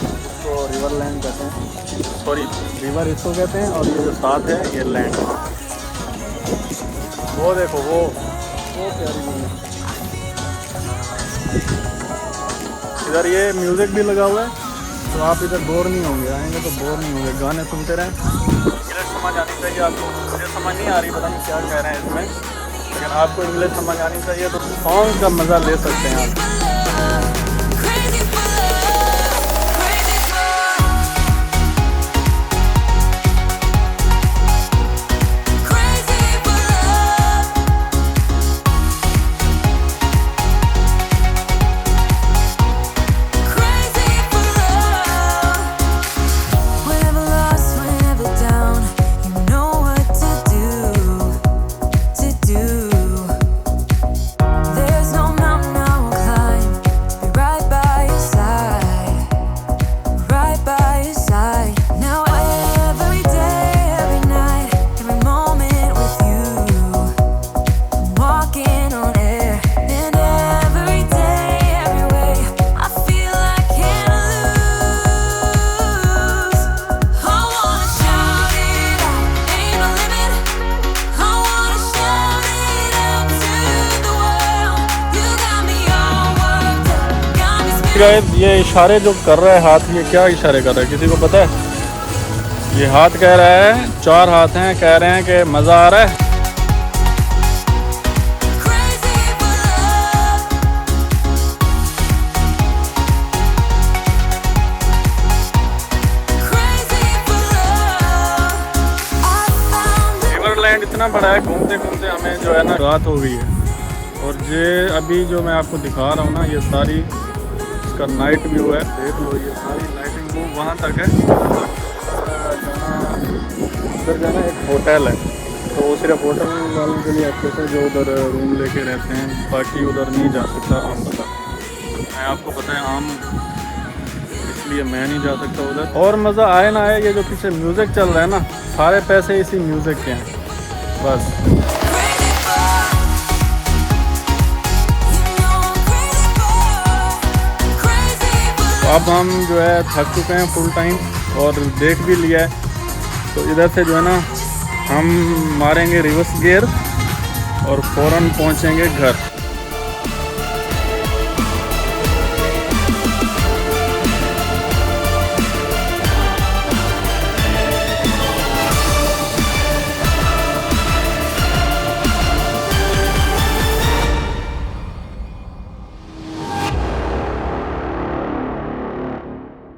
इसको river land कहते हैं, सॉरी रिवर इसको कहते हैं, और ये जो साथ है ये लैंड। वो देखो वो प्यारी दुनिया। इधर ये म्यूज़िक भी लगा हुआ है, तो आप इधर बोर नहीं होंगे, आएंगे तो बोर नहीं होंगे, गाने सुनते रहें। इंग्लिश समझ आनी चाहिए आपको, मुझे समझ नहीं आ रही, पता नहीं क्या कह रहे हैं इसमें, लेकिन आपको इंग्लिश समझ आनी चाहिए, तो सॉन्ग का मज़ा ले सकते हैं आप। ये इशारे जो कर रहा है हाथ, ये क्या इशारे कर रहा है, किसी को पता है? ये हाथ कह रहा है, 4 हाथ हैं, कह रहे हैं कि मज़ा आ रहा है। रिवरलैंड इतना बड़ा है, घूमते घूमते हमें जो है ना रात हो गई है, और ये अभी जो मैं आपको दिखा रहा हूँ ना, ये सारी का नाइट व्यू है, देख लो, ये सारी लाइटिंग व्यू वहाँ तक है। उधर जाना एक होटल है, तो वो सिर्फ होटल वालों के लिए अच्छे से जो उधर रूम लेके रहते हैं, बाकी उधर नहीं जा सकता आम बता। मैं आपको पता है आम, इसलिए मैं नहीं जा सकता उधर। और मज़ा आए ना आए, ये जो पीछे म्यूज़िक चल रहा है ना, सारे पैसे इसी म्यूज़िक के हैं बस। अब हम जो है थक चुके हैं फुल टाइम, और देख भी लिया है, तो इधर से जो है ना हम मारेंगे रिवर्स गियर और फ़ौरन पहुंचेंगे घर।